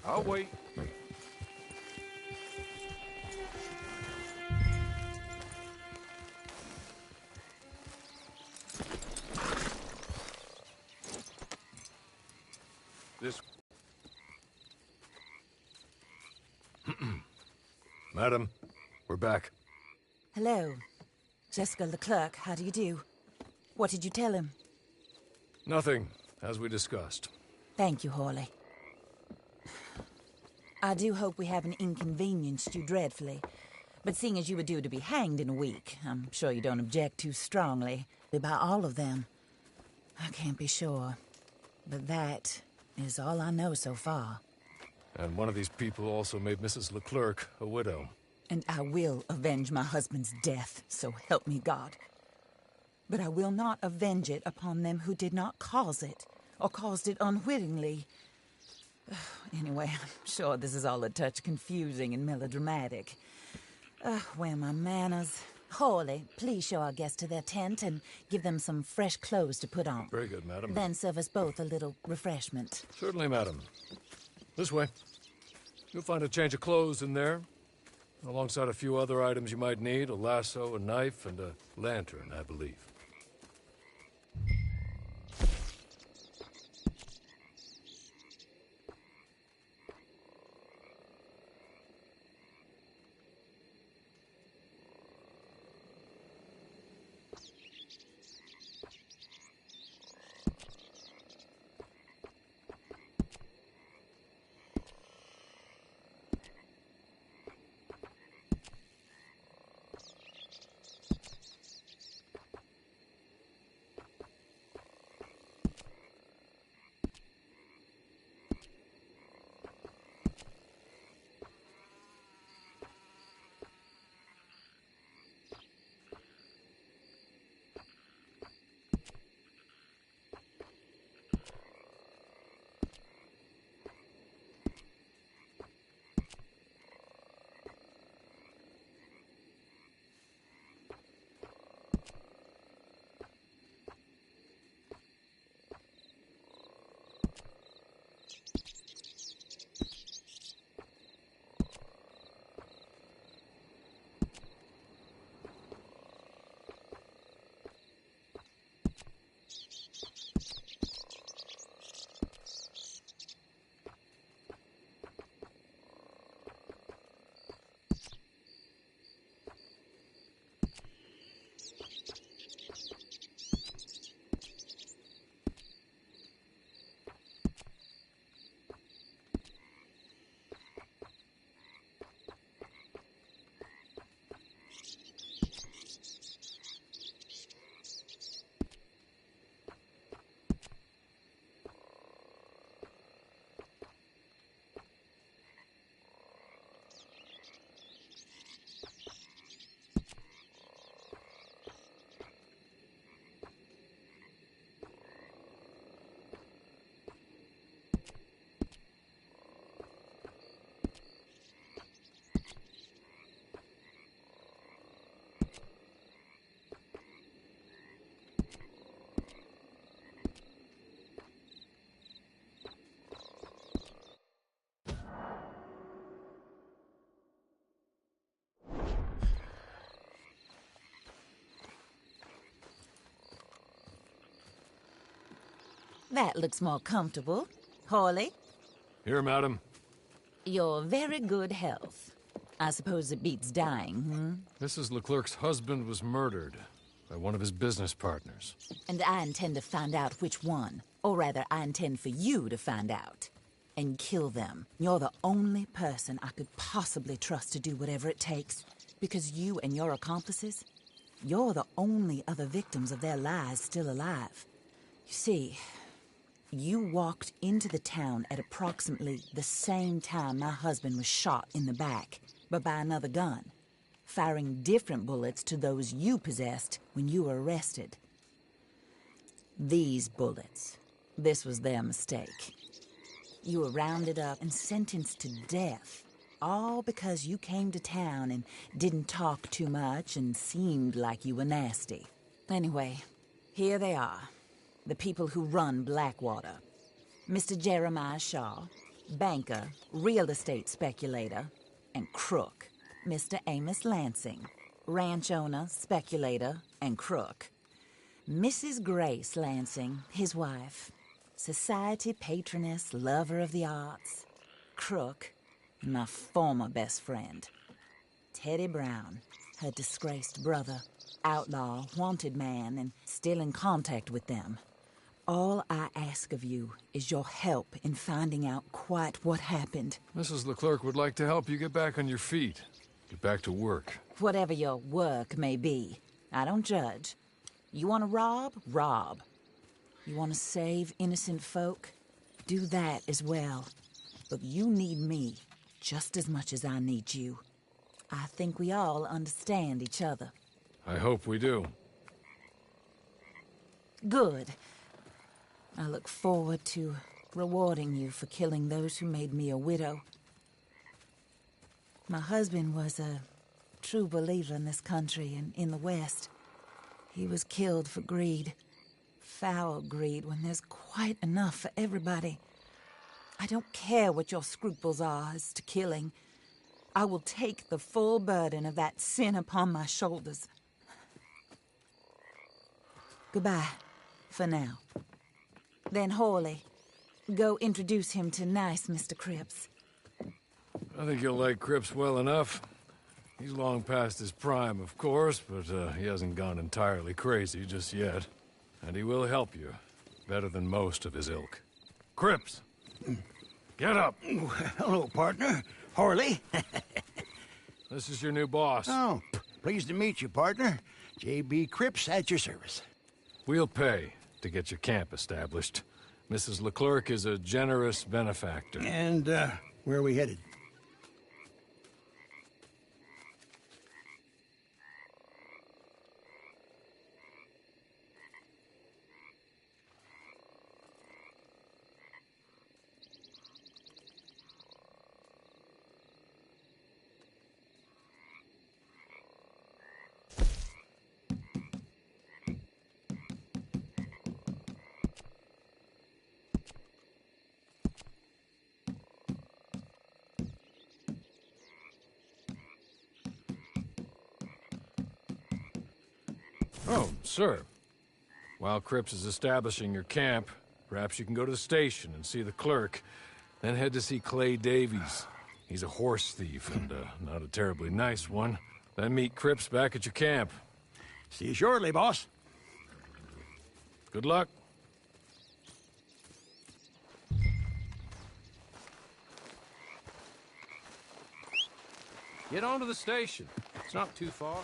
I'll wait. This... Madam, we're back. Hello. Jessica Leclerc, how do you do? What did you tell him? Nothing, as we discussed. Thank you, Hawley. I do hope we haven't inconvenienced you dreadfully. But seeing as you were due to be hanged in a week, I'm sure you don't object too strongly about all of them. I can't be sure. But that is all I know so far. And one of these people also made Mrs. Leclerc a widow. And I will avenge my husband's death, so help me God. But I will not avenge it upon them who did not cause it, or caused it unwittingly. Anyway, I'm sure this is all a touch confusing and melodramatic. Where are my manners? Hawley, please show our guests to their tent and give them some fresh clothes to put on. Very good, madam. Then serve us both a little refreshment. Certainly, madam. This way. You'll find a change of clothes in there, alongside a few other items you might need, a lasso, a knife, and a lantern, I believe. That looks more comfortable. Hawley? Here, madam. You're very good health. I suppose it beats dying, Mrs. Leclerc's husband was murdered by one of his business partners. And I intend to find out which one. Or rather, I intend for you to find out. And kill them. You're the only person I could possibly trust to do whatever it takes. Because you and your accomplices, You're the only other victims of their lies still alive. You see, you walked into the town at approximately the same time my husband was shot in the back, but by another gun, firing different bullets to those you possessed when you were arrested. These bullets, this was their mistake. You were rounded up and sentenced to death, all because you came to town and didn't talk too much and seemed like you were nasty. Anyway, here they are. The people who run Blackwater. Mr. Jeremiah Shaw, banker, real estate speculator, and crook. Mr. Amos Lansing, ranch owner, speculator, and crook. Mrs. Grace Lansing, his wife, society patroness, lover of the arts, crook, and my former best friend. Teddy Brown, her disgraced brother, outlaw, wanted man, and still in contact with them. All I ask of you is your help in finding out quite what happened. Mrs. Leclerc would like to help you get back on your feet. Get back to work. Whatever your work may be, I don't judge. You want to rob? Rob. You want to save innocent folk? Do that as well. But you need me just as much as I need you. I think we all understand each other. I hope we do. Good. I look forward to rewarding you for killing those who made me a widow. My husband was a true believer in this country and in the West. He was killed for greed. Foul greed when there's quite enough for everybody. I don't care what your scruples are as to killing. I will take the full burden of that sin upon my shoulders. Goodbye, for now. Then Hawley, go introduce him to nice Mr. Cripps. I think you'll like Cripps well enough. He's long past his prime, of course, but he hasn't gone entirely crazy just yet. And he will help you, better than most of his ilk. Cripps! Get up! Hello, partner. Harley. This is your new boss. Oh, pleased to meet you, partner. J.B. Cripps at your service. We'll pay to get your camp established. Mrs. Leclerc is a generous benefactor. And, where are we headed? Oh, sir. While Cripps is establishing your camp, perhaps you can go to the station and see the clerk, then head to see Clay Davies. He's a horse thief, and not a terribly nice one. Then meet Cripps back at your camp. See you shortly, boss. Good luck. Get on to the station. It's not too far.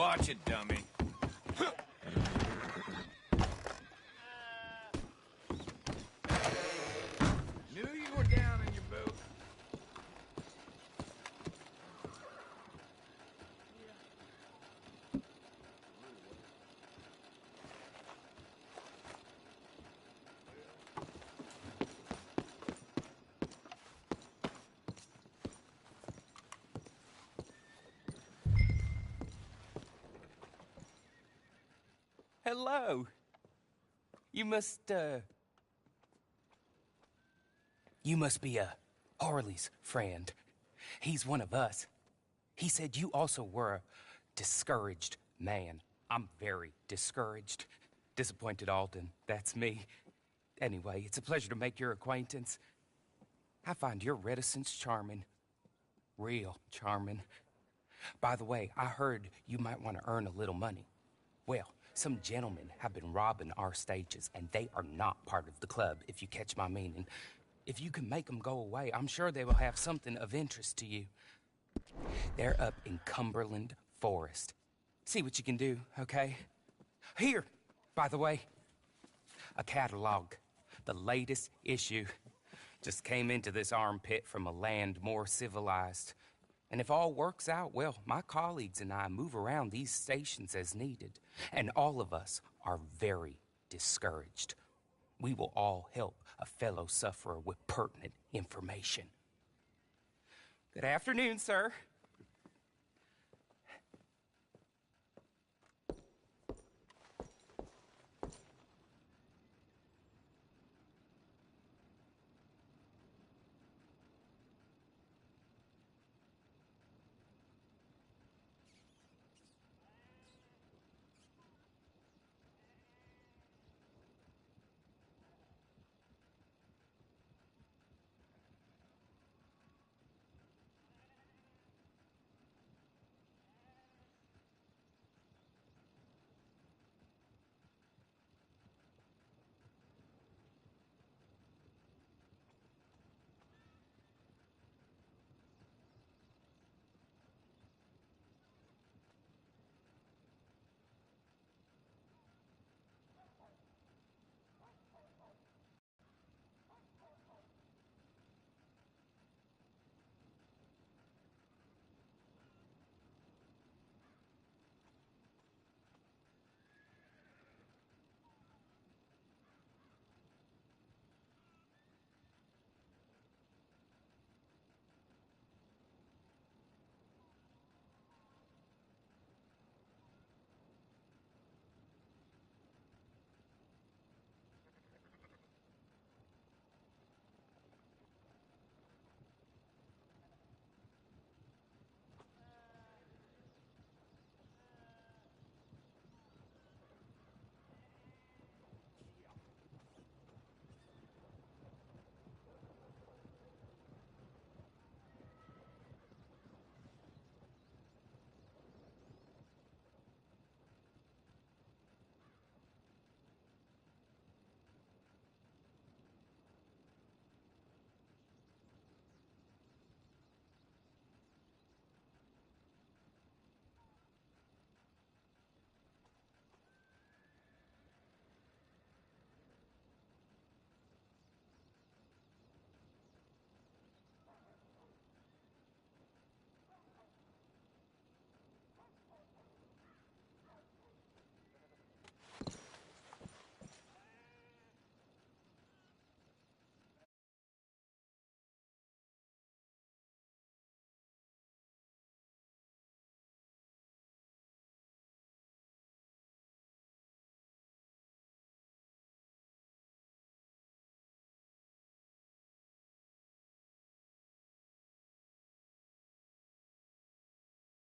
Watch it, dummy. Knew you were down in your boot. Hello. You must be Harley's friend. He's one of us. He said you also were a discouraged man. I'm very discouraged. Disappointed Alden, that's me. Anyway, it's a pleasure to make your acquaintance. I find your reticence charming. Real charming. By the way, I heard you might want to earn a little money. Well, some gentlemen have been robbing our stages, and they are not part of the club, if you catch my meaning. If you can make them go away, I'm sure they will have something of interest to you. They're up in Cumberland Forest. See what you can do, okay? Here, by the way, a catalog. The latest issue. Just came into this armpit from a land more civilized. And if all works out, well, my colleagues and I move around these stations as needed. And all of us are very discouraged. We will all help a fellow sufferer with pertinent information. Good afternoon, sir.